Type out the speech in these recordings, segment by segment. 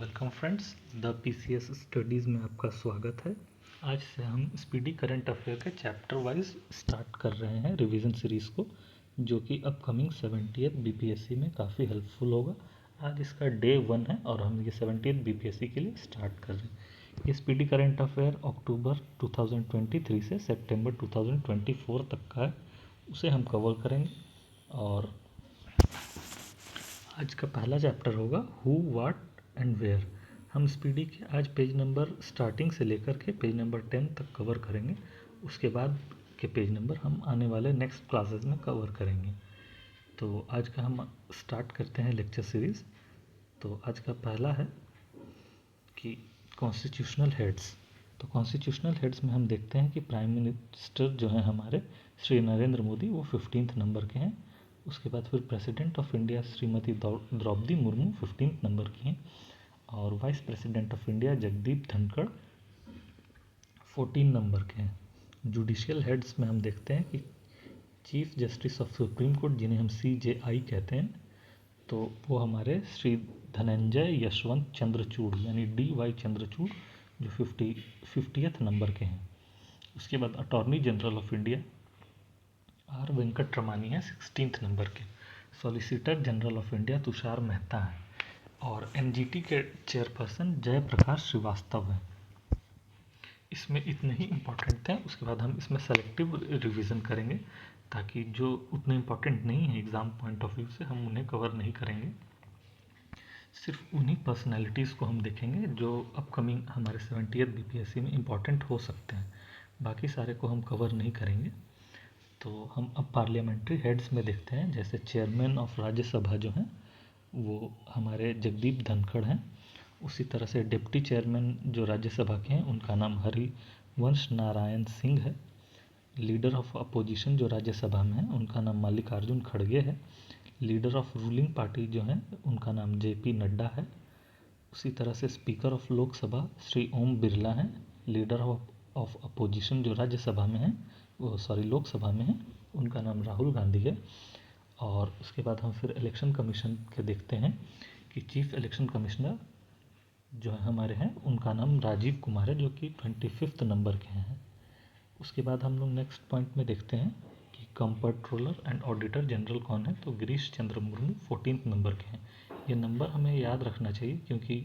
Welcome friends, the PCS studies में आपका स्वागत है। आज से हम स्पीडी करंट अफेयर के चैप्टर वाइज स्टार्ट कर रहे हैं रिवीजन सीरीज़ को, जो कि अपकमिंग 70th बीपीएससी में काफ़ी हेल्पफुल होगा। आज इसका डे 1 है और हम ये 70th बीपीएससी के लिए स्टार्ट कर रहे हैं। ये स्पीडी करंट अफेयर अक्टूबर 2023 से सितंबर 2024 तक का है, उसे हम कवर करेंगे। और आज का पहला चैप्टर होगा हु व्हाट एंड वेयर। हम स्पीडी के आज पेज नंबर स्टार्टिंग से लेकर के पेज नंबर 10 तक कवर करेंगे। उसके बाद के पेज नंबर हम आने वाले नेक्स्ट क्लासेस में कवर करेंगे। तो आज का हम स्टार्ट करते हैं लेक्चर सीरीज़। तो आज का पहला है कि कॉन्स्टिट्यूशनल हेड्स। तो कॉन्स्टिट्यूशनल हेड्स में हम देखते हैं कि प्राइम मिनिस्टर जो हैं हमारे श्री नरेंद्र मोदी, वो 15th नंबर के हैं। उसके बाद फिर president of India Shrimati Draupadi Murmu 15th number की हैं। और vice president of India Jagdeep Dhankhar 14 number के हैं। जुडिशियल हेड्स में हम देखते हैं कि chief justice of supreme court, जिन्हें हम CJI कहते हैं, तो वो हमारे श्री धनंजय यशवंत चंद्रचूड़ यानी DY चंद्रचूड़, जो 50th नंबर के हैं। उसके बाद attorney general of India R Venkataramani है 16th नंबर के। Solicitor general of India Tushar Mehta है। और NGT के चेयरपर्सन जयप्रकाश श्रीवास्तव हैं। इसमें इतने ही इम्पोर्टेंट थे। उसके बाद हम इसमें सेलेक्टिव रिवीजन करेंगे, ताकि जो उतने इम्पोर्टेंट नहीं है एग्ज़ाम पॉइंट ऑफ व्यू से, हम उन्हें कवर नहीं करेंगे। सिर्फ उन्हीं पर्सनैलिटीज़ को हम देखेंगे जो अपकमिंग हमारे 70th BPSC में इम्पॉर्टेंट हो सकते हैं। बाकी सारे को हम कवर नहीं करेंगे। तो हम अब पार्लियामेंट्री हेड्स में देखते हैं। जैसे चेयरमैन ऑफ राज्यसभा जो हैं वो हमारे जगदीप धनखड़ हैं। उसी तरह से डिप्टी चेयरमैन जो राज्यसभा के हैं उनका नाम हरिवंश नारायण सिंह है। लीडर ऑफ अपोजिशन जो राज्यसभा में है उनका नाम मल्लिकार्जुन खड़गे है। लीडर ऑफ रूलिंग पार्टी जो है उनका नाम JP नड्डा है। उसी तरह से स्पीकर ऑफ लोकसभा श्री ओम बिरला हैं। लीडर ऑफ अपोजिशन जो राज्यसभा में है, वो लोकसभा में है, उनका नाम राहुल गांधी है। और उसके बाद हम फिर इलेक्शन कमीशन के देखते हैं कि चीफ इलेक्शन कमिश्नर जो है हमारे हैं उनका नाम राजीव कुमार है, जो कि 25th नंबर के हैं। उसके बाद हम लोग नेक्स्ट पॉइंट में देखते हैं कि कंट्रोलर एंड ऑडिटर जनरल कौन है, तो गिरीश चंद्र मुर्मू 14th नंबर के हैं। ये नंबर हमें याद रखना चाहिए, क्योंकि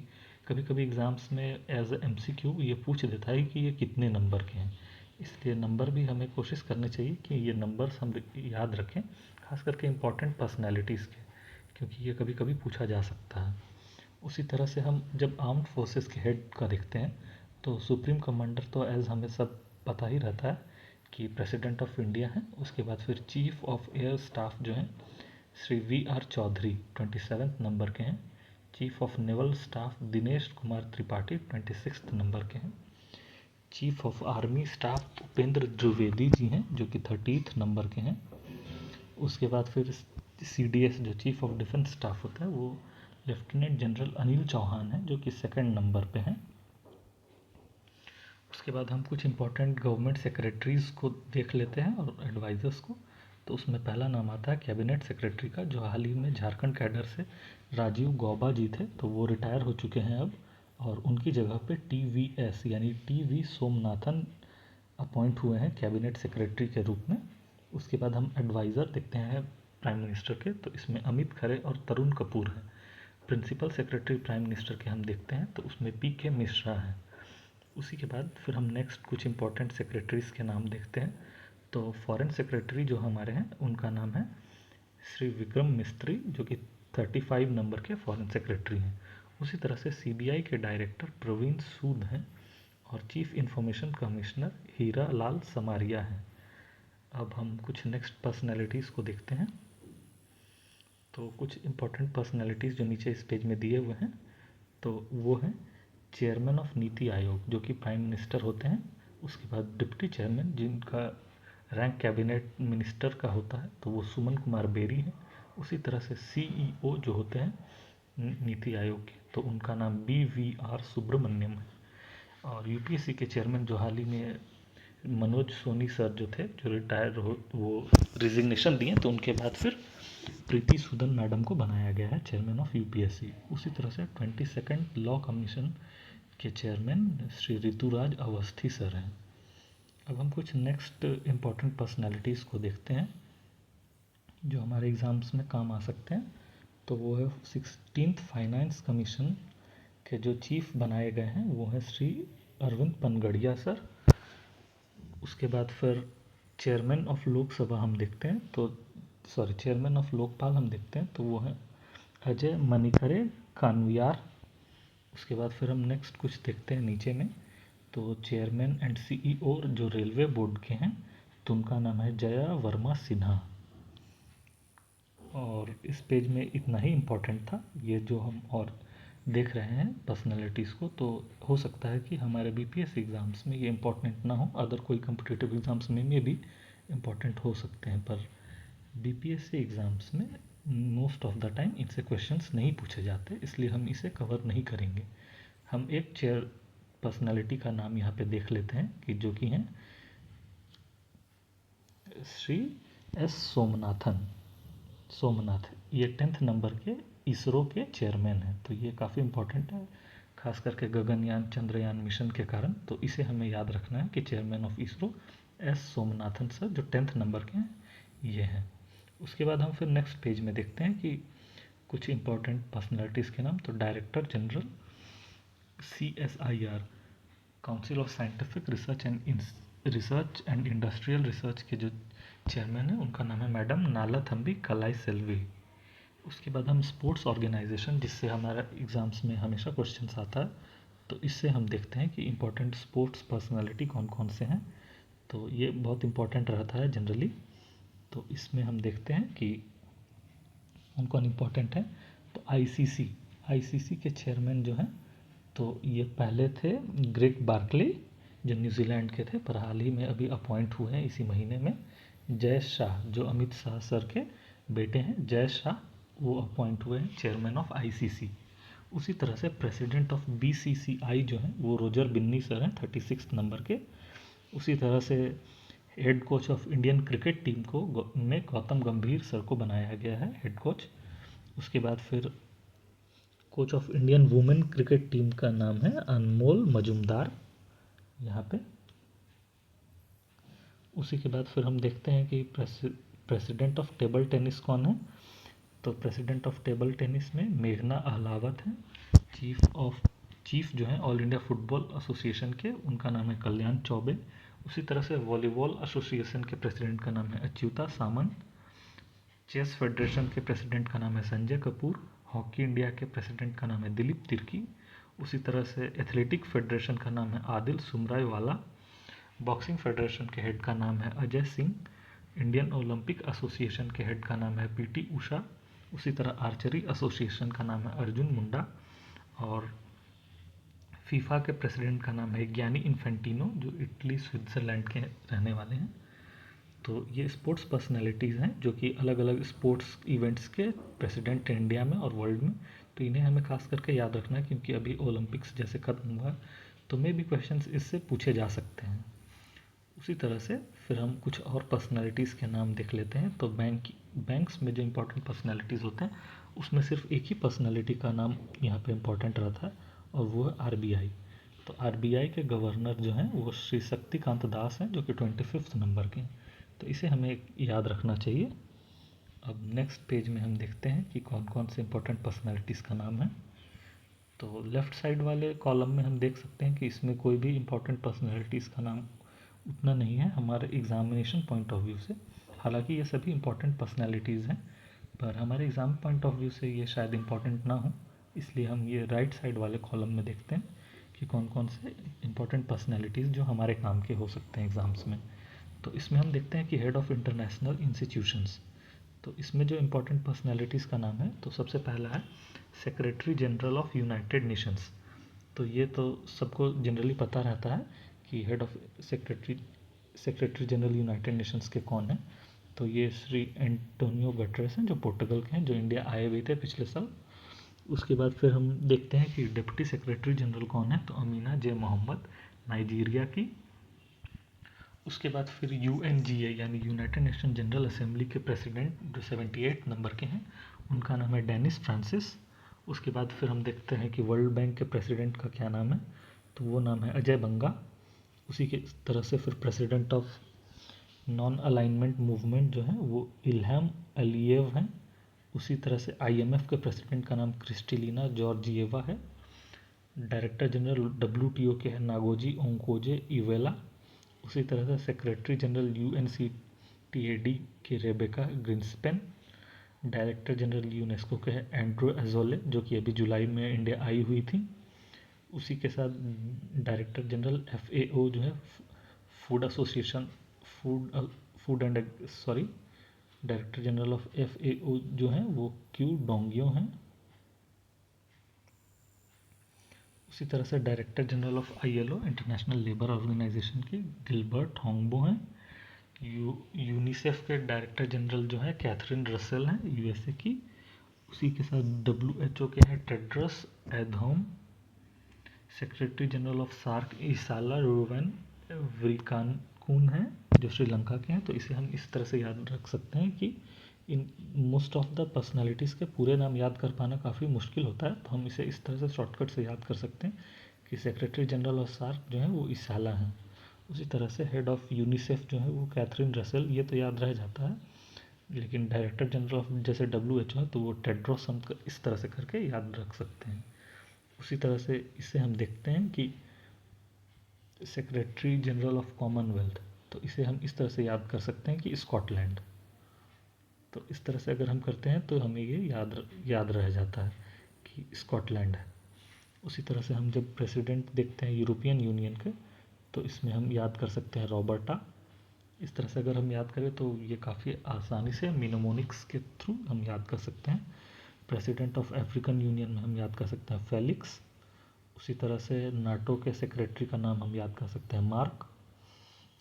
कभी कभी एग्ज़ाम्स में एज MCQ ये पूछ देता है कि ये कितने नंबर के हैं। इसलिए नंबर भी हमें कोशिश करनी चाहिए कि ये नंबर्स हम याद रखें, खास करके इम्पॉर्टेंट पर्सनैलिटीज़ के, क्योंकि ये कभी कभी पूछा जा सकता है। उसी तरह से हम जब आर्म्ड फोर्सेस के हेड का देखते हैं, तो सुप्रीम कमांडर तो एज हमें सब पता ही रहता है कि प्रेसिडेंट ऑफ इंडिया है। उसके बाद फिर चीफ ऑफ एयर स्टाफ जो हैं Shri VR Chaudhary 27th number के हैं। Chief of naval staff Dinesh Kumar Tripathi 26th number के हैं। Chief of army staff Upendra Dwivedi ji हैं, जो कि 30th नंबर के हैं। उसके बाद फिर CDS जो चीफ ऑफ डिफेंस स्टाफ होता है, वो लेफ्टिनेंट जनरल अनिल चौहान है, जो कि 2nd नंबर पे हैं। उसके बाद हम कुछ इंपॉर्टेंट गवर्नमेंट सेक्रेटरीज़ को देख लेते हैं और एडवाइज़र्स को। तो उसमें पहला नाम आता है कैबिनेट सेक्रेटरी का, जो हाल ही में झारखंड कैडर से राजीव गौबा जी थे, तो वो रिटायर हो चुके हैं अब। और उनकी जगह पे TVS यानी TV सोमनाथन अपॉइंट हुए हैं कैबिनेट सेक्रेटरी के रूप में। उसके बाद हम एडवाइज़र देखते हैं प्राइम मिनिस्टर के, तो इसमें अमित खरे और तरुण कपूर हैं। प्रिंसिपल सेक्रेटरी प्राइम मिनिस्टर के हम देखते हैं, तो उसमें PK मिश्रा हैं। उसी के बाद फिर हम नेक्स्ट कुछ इंपॉर्टेंट सेक्रेटरीज़ के नाम देखते हैं। तो फॉरेन सेक्रेटरी जो हमारे हैं उनका नाम है श्री विक्रम मिस्त्री, जो कि 35 नंबर के फॉरेन सेक्रेटरी हैं। उसी तरह से CBI के डायरेक्टर प्रवीण सूद हैं। और chief information commissioner Hira Lal Samaria हैं। अब हम कुछ नेक्स्ट पर्सनैलिटीज़ को देखते हैं। तो कुछ इंपॉर्टेंट पर्सनैलिटीज़ जो नीचे इस पेज में दिए हुए हैं, तो वो हैं चेयरमैन ऑफ नीति आयोग, जो कि प्राइम मिनिस्टर होते हैं। उसके बाद डिप्टी चेयरमैन, जिनका रैंक कैबिनेट मिनिस्टर का होता है, तो वो सुमन कुमार बेरी हैं। उसी तरह से CEO जो होते हैं नीति आयोग के, तो उनका नाम BVR सुब्रमण्यम है। और UPSC के चेयरमैन जो हाल ही में मनोज सोनी सर जो थे, जो रिटायर हो, वो रिजिग्नेशन दिए, तो उनके बाद फिर प्रीति सूदन मैडम को बनाया गया है चेयरमैन ऑफ यूपीएससी। उसी तरह से 22nd लॉ कमीशन के चेयरमैन श्री ऋतुराज अवस्थी सर हैं। अब हम कुछ नेक्स्ट इम्पॉर्टेंट पर्सनालिटीज़ को देखते हैं जो हमारे एग्ज़ाम्स में काम आ सकते हैं। तो वो है 16th फाइनेंस कमीशन के जो चीफ बनाए गए हैं वो हैं श्री अरविंद पनगड़िया सर। उसके बाद फिर चेयरमैन ऑफ लोकसभा हम देखते हैं तो चेयरमैन ऑफ लोकपाल हम देखते हैं तो वो हैं अजय मनिकरे कानवियार। उसके बाद फिर हम नेक्स्ट कुछ देखते हैं नीचे में, तो चेयरमैन एंड सीईओ जो रेलवे बोर्ड के हैं तो उनका नाम है जया वर्मा सिन्हा। और इस पेज में इतना ही इम्पोर्टेंट था। ये जो हम और देख रहे हैं पर्सनालिटीज़ को, तो हो सकता है कि हमारे बीपीएससी एग्ज़ाम्स में ये इम्पोर्टेंट ना हो, अदर कोई कम्पिटिटिव एग्ज़ाम्स में भी इम्पोर्टेंट हो सकते हैं, पर बीपीएससी एग्ज़ाम्स में मोस्ट ऑफ द टाइम इनसे क्वेश्चंस नहीं पूछे जाते, इसलिए हम इसे कवर नहीं करेंगे। हम एक चेयर पर्सनालिटी का नाम यहाँ पे देख लेते हैं कि जो कि हैं श्री एस सोमनाथ। ये 10th नंबर के इसरो के चेयरमैन हैं, तो ये काफ़ी इम्पोर्टेंट है खास करके गगनयान चंद्रयान मिशन के कारण। तो इसे हमें याद रखना है कि chairman of ISRO S Somanathan sir जो 10th नंबर के हैं ये हैं। उसके बाद हम फिर नेक्स्ट पेज में देखते हैं कि कुछ इम्पोर्टेंट पर्सनालिटीज़ के नाम। तो director general CSIR council of scientific research and industrial research के जो चेयरमैन हैं उनका नाम है मैडम नालाथम्बी कलाई सेल्वी। उसके बाद हम स्पोर्ट्स ऑर्गेनाइजेशन, जिससे हमारा एग्ज़ाम्स में हमेशा क्वेश्चंस आता है, तो इससे हम देखते हैं कि इम्पोर्टेंट स्पोर्ट्स पर्सनालिटी कौन कौन से हैं। तो ये बहुत इम्पोर्टेंट रहता है जनरली। तो इसमें हम देखते हैं कि कौन कौन इम्पोर्टेंट है। तो आईसीसी के चेयरमैन जो हैं तो ये पहले थे ग्रेग बार्कले जो न्यूजीलैंड के थे, पर हाल ही में अभी अपॉइंट हुए हैं इसी महीने में। जय शाह जो अमित शाह सर के बेटे हैं, जय शाह, वो अपॉइंट हुए हैं चेयरमैन ऑफ आईसीसी। उसी तरह से प्रेसिडेंट ऑफ बीसीसीआई जो हैं वो रोजर बिन्नी सर हैं 36 नंबर के। उसी तरह से head coach of Indian cricket team को में गौतम गंभीर सर को बनाया गया है हेड कोच। उसके बाद फिर coach of Indian women cricket team का नाम है अनमोल मजुमदार यहाँ पे। उसी के बाद फिर हम देखते हैं कि प्रेसिडेंट ऑफ टेबल टेनिस कौन है। तो प्रेसिडेंट ऑफ टेबल टेनिस में मेघना अहलावत हैं। चीफ जो है ऑल इंडिया फुटबॉल एसोसिएशन के, उनका नाम है कल्याण चौबे। उसी तरह से वॉलीबॉल एसोसिएशन के प्रेसिडेंट का नाम है अच्युता सामंत। चेस फेडरेशन के प्रेसिडेंट का नाम है संजय कपूर। हॉकी इंडिया के प्रेसिडेंट का नाम है दिलीप तिर्की। उसी तरह से एथलेटिक फेडरेशन का नाम है आदिल सुमरायवाला। बॉक्सिंग फेडरेशन के हेड का नाम है Ajay Singh. Indian Olympic association के हेड का नाम है पीटी उषा। उसी तरह आर्चरी एसोसिएशन का नाम है अर्जुन मुंडा। और फीफा के प्रेसिडेंट का नाम है गियानी इन्फेंटिनो जो इटली स्विट्ज़रलैंड के रहने वाले हैं। तो ये स्पोर्ट्स पर्सनैलिटीज़ हैं जो कि अलग अलग स्पोर्ट्स इवेंट्स के प्रेसिडेंट हैं इंडिया में और वर्ल्ड में। तो इन्हें हमें खास करके याद रखना है क्योंकि अभी ओलंपिक्स जैसे खत्म हुआ, तो मे भी क्वेश्चंस इससे पूछे जा सकते हैं। उसी तरह से फिर हम कुछ और पर्सनैलिटीज़ के नाम देख लेते हैं। तो बैंक्स में जो इम्पोर्टेंट पर्सनैलिटीज़ होते हैं उसमें सिर्फ एक ही पर्सनैलिटी का नाम यहाँ पे इम्पोर्टेंट रहता है और वो है आरबीआई। तो आरबीआई के गवर्नर जो हैं वो श्री शक्तिकांत दास हैं जो कि 25th नंबर के हैं। तो इसे हमें याद रखना चाहिए। अब नेक्स्ट पेज में हम देखते हैं कि कौन कौन से इम्पोर्टेंट पर्सनैलिटीज़ का नाम है। तो लेफ़्ट साइड वाले कॉलम में हम देख सकते हैं कि इसमें कोई भी इम्पोर्टेंट पर्सनैलिटीज़ का नाम उतना नहीं है हमारे एग्जामिनेशन पॉइंट ऑफ व्यू से। हालांकि ये सभी इम्पोर्टेंट पर्सनैलिटीज़ हैं, पर हमारे एग्ज़ाम पॉइंट ऑफ व्यू से ये शायद इम्पोर्टेंट ना हो, इसलिए हम ये राइट साइड वाले कॉलम में देखते हैं कि कौन कौन से इम्पोर्टेंट पर्सनैलिटीज़ जो हमारे काम के हो सकते हैं एग्ज़ाम्स में। तो इसमें हम देखते हैं कि हेड ऑफ़ इंटरनेशनल इंस्टीट्यूशंस। तो इसमें जो इम्पोर्टेंट पर्सनैलिटीज़ का नाम है तो सबसे पहला है secretary general of United Nations. तो ये तो सबको जनरली पता रहता है कि head of secretary general United Nations के कौन है। तो ये श्री एंटोनियो गटरेस हैं जो पोर्टुगल के हैं, जो इंडिया आए हुए थे पिछले साल। उसके बाद फिर हम देखते हैं कि डिप्टी सेक्रेटरी जनरल कौन है। तो अमीना जे मोहम्मद नाइजीरिया की। उसके बाद फिर UNGA यानी यूनाइटेड नेशन जनरल असेंबली के प्रेसिडेंट जो 78 नंबर के हैं, उनका नाम है डेनिस फ्रांसिस। उसके बाद फिर हम देखते हैं कि वर्ल्ड बैंक के प्रेसिडेंट का क्या नाम है, तो वो नाम है अजय बंगा। उसी के तरह से फिर president of non alignment movement जो है वो इल्हाम अलीयेव हैं। उसी तरह से IMF के प्रेसिडेंट का नाम क्रिस्टेलिना जॉर्जिएवा है। डायरेक्टर जनरल WTO के हैं नागोजी ओंकोजे इवेला। उसी तरह से सेक्रेटरी जनरल UNCTAD के रेबेका ग्रिंसपेन। डायरेक्टर जनरल यूनेस्को के हैं एंड्रो एजोले, जो कि अभी जुलाई में इंडिया आई हुई थी। उसी के साथ डायरेक्टर जनरल FAO जो है food association food and sorry director general of FAO जो हैं वो क्यू डोंगियो हैं। उसी तरह से director general of ILO international labour organisation के गिलबर्ट होंगबो हैं। यूनिसेफ के डायरेक्टर जनरल जो है कैथरीन रसेल हैं USA की। उसी के साथ WHO के हैं Tedros Adhanom. Secretary general of SAARC Esala Ruwan Weerakoon हैं जो श्रीलंका के हैं। तो इसे हम इस तरह से याद रख सकते हैं कि in most of the personalities के पूरे नाम याद कर पाना काफ़ी मुश्किल होता है, तो हम इसे इस तरह से शॉर्टकट से याद कर सकते हैं कि सेक्रेटरी जनरल ऑफ सार्क जो है वो ईसाला हैं। उसी तरह से हेड ऑफ यूनिसेफ जो है वो कैथरीन रसेल, ये तो याद रह जाता है। लेकिन डायरेक्टर जनरल ऑफ जैसे WHO है तो वो टेड्रोस हम इस तरह से करके याद रख सकते हैं। उसी तरह से इसे हम देखते हैं कि सेक्रेटरी जनरल ऑफ कॉमनवेल्थ, तो इसे हम इस तरह से याद कर सकते हैं कि स्कॉटलैंड। तो इस तरह से अगर हम करते हैं तो हमें ये याद रह जाता है कि स्कॉटलैंड है। उसी तरह से हम जब प्रेसिडेंट देखते हैं यूरोपियन यूनियन के, तो इसमें हम याद कर सकते हैं रॉबर्टा। इस तरह से अगर हम याद करें तो ये काफ़ी आसानी से मिनोमोनिक्स के थ्रू हम याद कर सकते हैं। प्रेसिडेंट ऑफ अफ्रीकन यूनियन में हम याद कर सकते हैं फेलिक्स। उसी तरह से नाटो के सेक्रेटरी का नाम हम याद कर सकते हैं मार्क।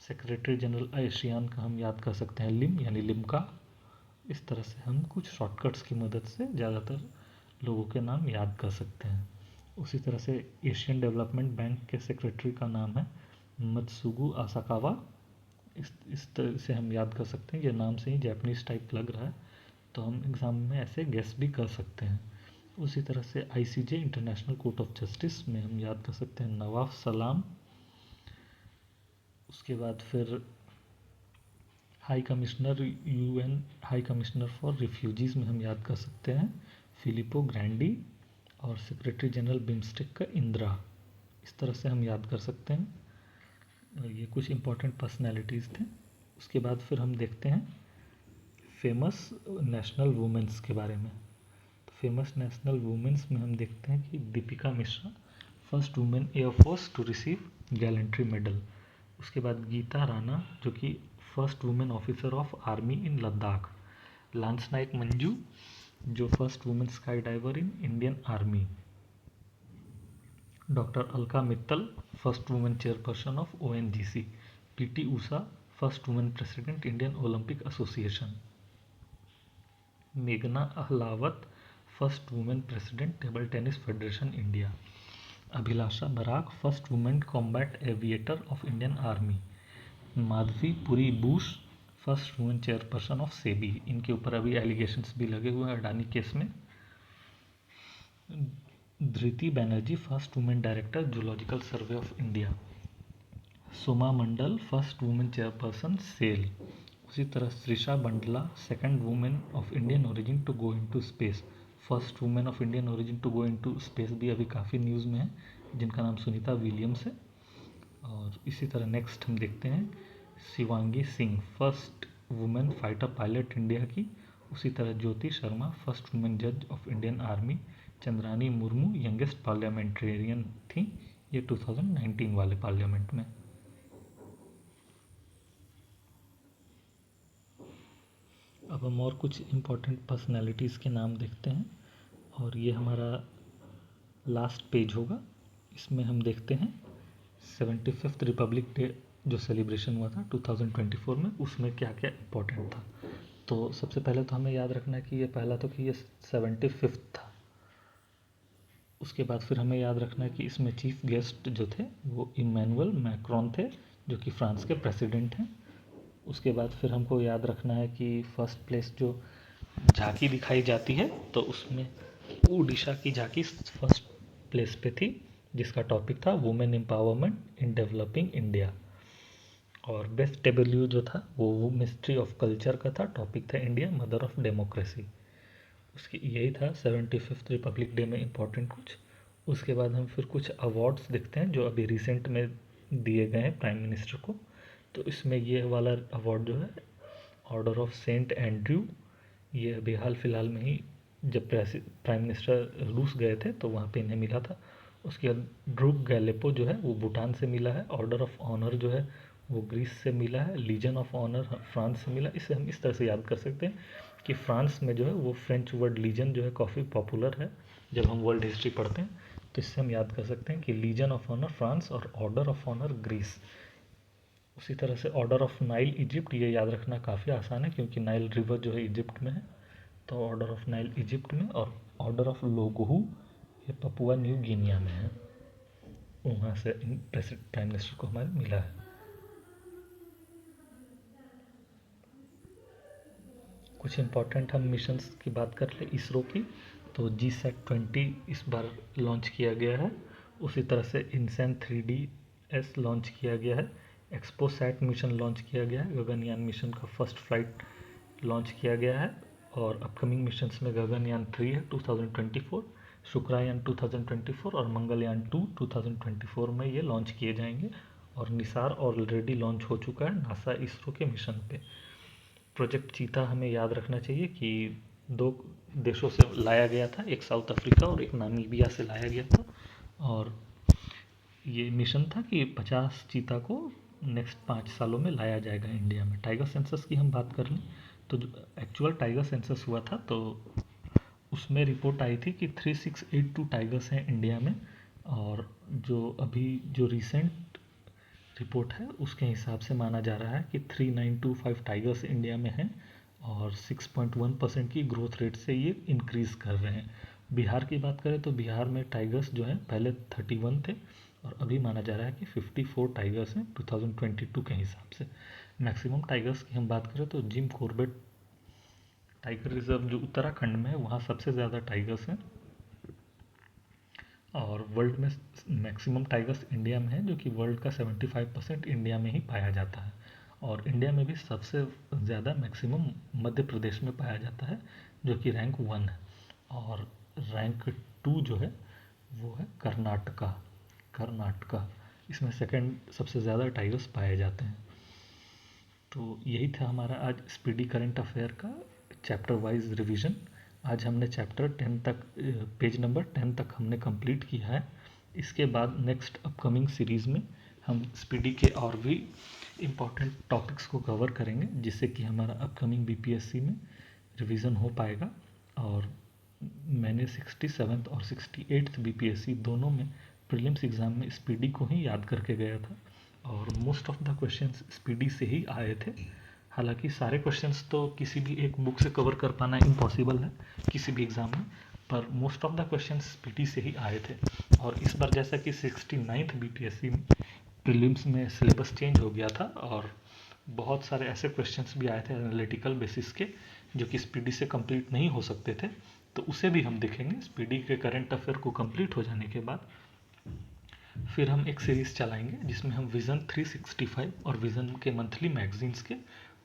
सेक्रेटरी जनरल एशियान का हम याद कर सकते हैं लिम यानी लिम्का। इस तरह से हम कुछ शॉर्टकट्स की मदद से ज़्यादातर लोगों के नाम याद कर सकते हैं। उसी तरह से एशियन डेवलपमेंट बैंक के सेक्रेटरी का नाम है मत्सुगु आसाकावा। इस तरह से हम याद कर सकते हैं, ये नाम से ही जैपनीज टाइप लग रहा है, तो हम एग्ज़ाम में ऐसे गेस भी कर सकते हैं। उसी तरह से ICJ international court of justice में हम याद कर सकते हैं नवाफ सलाम। उसके बाद फिर high commissioner UN high commissioner for refugees में हम याद कर सकते हैं फिलिपो ग्रैंडी। और सेक्रेटरी जनरल बिम्स्टेक का इंदिरा। इस तरह से हम याद कर सकते हैं। ये कुछ इंपॉर्टेंट पर्सनैलिटीज़ थे। उसके बाद फिर हम देखते हैं फेमस नेशनल वुमेंस के बारे में। तो फेमस नेशनल वुमेंस में हम देखते हैं कि Deepika Mishra first women air force to receive gallantry medal. उसके बाद गीता राणा जो कि first women officer of army in Ladakh. Lance naik Manju जो first women sky diver in Indian army. Doctor Alka Mittal first women chairperson of ONGC। PT Usha first women president Indian Olympic Association. मेघना Ahlawat first women president table tennis federation India. Abhilasha Barak first women combat aviator of Indian army. Madhavi Puri Bush first women chairperson of SEBI. इनके ऊपर अभी allegations भी लगे हुए हैं Adani case में। Dhriti Banerjee first women director zoological survey of India. Soma Mondal first women chairperson SAIL. उसी तरह Sirisha Bandla second women of Indian origin to go into space. First women of Indian origin to go into space भी अभी काफ़ी न्यूज़ में है, जिनका नाम सुनीता विलियम्स है। और इसी तरह नेक्स्ट हम देखते हैं Shivangi Singh first women fighter pilot India की। उसी तरह ज्योति शर्मा फर्स्ट वुमेन जज of Indian army. Chandrani Murmu youngest parliamentarian थी, ये 2019 वाले पार्लियामेंट में। अब हम और कुछ इम्पोर्टेंट पर्सनालिटीज़ के नाम देखते हैं और ये हमारा लास्ट पेज होगा। इसमें हम देखते हैं 75th रिपब्लिक डे जो सेलिब्रेशन हुआ था 2024 में, उसमें क्या क्या इम्पोर्टेंट था। तो सबसे पहले तो हमें याद रखना है कि ये पहला तो कि ये 75th था। उसके बाद फिर हमें याद रखना है कि इसमें चीफ गेस्ट जो थे वो इमैनुअल मैक्रोन थे, जो कि फ्रांस के प्रेसिडेंट हैं। उसके बाद फिर हमको याद रखना है कि फर्स्ट प्लेस जो झांकी दिखाई जाती है तो उसमें उड़ीसा की झांकी फर्स्ट प्लेस पे थी, जिसका टॉपिक था women empowerment in developing India. और बेस्ट डब्ल्यू जो था वो मिस्ट्री ऑफ कल्चर का था, टॉपिक था इंडिया मदर ऑफ डेमोक्रेसी। उसकी यही था 75th रिपब्लिक डे में इम्पोर्टेंट कुछ। उसके बाद हम फिर कुछ अवार्ड्स देखते हैं जो अभी रिसेंट में दिए गए हैं प्राइम मिनिस्टर को। तो इसमें ये वाला अवार्ड जो है ऑर्डर ऑफ सेंट एंड्रयू, ये अभी हाल फिलहाल में ही जब प्राइम मिनिस्टर रूस गए थे तो वहाँ पे इन्हें मिला था। उसके बाद ड्रूक गैलेपो जो है वो भूटान से मिला है। ऑर्डर ऑफ ऑनर जो है वो ग्रीस से मिला है। लीजन ऑफ ऑनर फ्रांस से मिला। इसे हम इस तरह से याद कर सकते हैं कि फ्रांस में जो है वो फ्रेंच वर्ड लीजन जो है काफ़ी पॉपुलर है जब हम वर्ल्ड हिस्ट्री पढ़ते हैं। तो इससे हम याद कर सकते हैं कि लीजन ऑफ ऑनर फ्रांस और ऑर्डर ऑफ ऑनर ग्रीस। उसी तरह से ऑर्डर ऑफ नाइल इजिप्ट, ये याद रखना काफ़ी आसान है क्योंकि नाइल रिवर जो है इजिप्ट में है। तो ऑर्डर ऑफ नाइल इजिप्ट में। और ऑर्डर ऑफ लोगोहू ये पपुआ न्यू गिनिया में है, वहाँ से प्राइम मिनिस्टर को हमारे मिला है। कुछ इम्पोर्टेंट हम मिशंस की बात कर ले इसरो की, तो GSAT-20 इस बार लॉन्च किया गया है। उसी तरह से इनसैन 3DS लॉन्च किया गया है। एक्सपोसैट मिशन लॉन्च किया गया है। गगनयान मिशन का फर्स्ट फ्लाइट लॉन्च किया गया है। और अपकमिंग मिशंस में गगनयान 3 है 2024, शुक्रायान 2024 और मंगलयान 2 2024 में ये लॉन्च किए जाएंगे। और निसार ऑलरेडी लॉन्च हो चुका है नासा इसरो के मिशन पे। प्रोजेक्ट चीता हमें याद रखना चाहिए कि 2 देशों से लाया गया था, एक साउथ अफ्रीका और एक नामीबिया से लाया गया था। और ये मिशन था कि 50 चीता को नेक्स्ट 5 सालों में लाया जाएगा इंडिया में। टाइगर सेंसस की हम बात कर लें तो जो एक्चुअल टाइगर सेंसस हुआ था तो उसमें रिपोर्ट आई थी कि 3682 टाइगर्स हैं इंडिया में। और जो अभी जो रिसेंट रिपोर्ट है उसके हिसाब से माना जा रहा है कि 3925 टाइगर्स इंडिया में हैं और 6.1% की ग्रोथ रेट से ये इंक्रीज़ कर रहे हैं। बिहार की बात करें तो बिहार में टाइगर्स जो हैं पहले 31 थे और अभी माना जा रहा है कि 54 टाइगर्स हैं 2022 के हिसाब से। मैक्सिमम टाइगर्स की हम बात करें तो जिम कॉर्बेट टाइगर रिजर्व जो उत्तराखंड में है वहाँ सबसे ज़्यादा टाइगर्स हैं। और वर्ल्ड में मैक्सिमम टाइगर्स इंडिया में है, जो कि वर्ल्ड का 75% इंडिया में ही पाया जाता है। और इंडिया में भी सबसे ज़्यादा मैक्सिमम मध्य प्रदेश में पाया जाता है, जो कि रैंक 1 है। और रैंक 2 जो है वो है कर्नाटका। इसमें सेकंड सबसे ज़्यादा टाइगर्स पाए जाते हैं। तो यही था हमारा आज स्पीडी करंट अफेयर का चैप्टर वाइज रिवीजन। आज हमने चैप्टर 10 तक, पेज नंबर 10 तक हमने कंप्लीट किया है। इसके बाद नेक्स्ट अपकमिंग सीरीज़ में हम स्पीडी के और भी इम्पोर्टेंट टॉपिक्स को कवर करेंगे, जिससे कि हमारा अपकमिंग BPSC में रिवीजन हो पाएगा। और मैंने 67th और 68th BPSC दोनों में प्रीलिम्स एग्ज़ाम में स्पीडी को ही याद करके गया था और most of the questions speedy से ही आए थे। हालांकि सारे क्वेश्चंस तो किसी भी एक बुक से कवर कर पाना इम्पॉसिबल है किसी भी एग्ज़ाम में, पर most of the questions speedy से ही आए थे। और इस बार जैसा कि 69th BPSC में प्रीलिम्स में सिलेबस चेंज हो गया था और बहुत सारे ऐसे क्वेश्चंस भी आए थे एनालिटिकल बेसिस के जो कि स्पीडी से कंप्लीट नहीं हो सकते थे, तो उसे भी हम देखेंगे। स्पीडी के करंट अफेयर को कंप्लीट हो जाने के बाद फिर हम एक सीरीज़ चलाएंगे जिसमें हम विज़न 365 और विज़न के मंथली मैगजीन्स के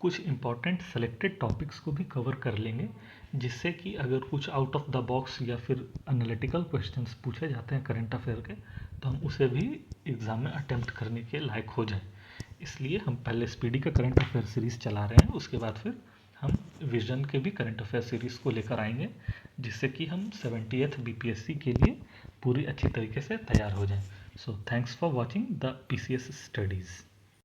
कुछ इंपॉर्टेंट सेलेक्टेड टॉपिक्स को भी कवर कर लेंगे, जिससे कि अगर कुछ आउट ऑफ द बॉक्स या फिर एनालिटिकल क्वेश्चंस पूछे जाते हैं करंट अफेयर के तो हम उसे भी एग्ज़ाम में अटेम्प्ट करने के लायक हो जाए। इसलिए हम पहले स्पीडी का करंट अफेयर सीरीज़ चला रहे हैं, उसके बाद फिर हम विजन के भी करंट अफेयर सीरीज़ को लेकर आएंगे, जिससे कि हम 70th BPSC के लिए पूरी अच्छी तरीके से तैयार हो जाएं। So thanks for watching the PCS studies.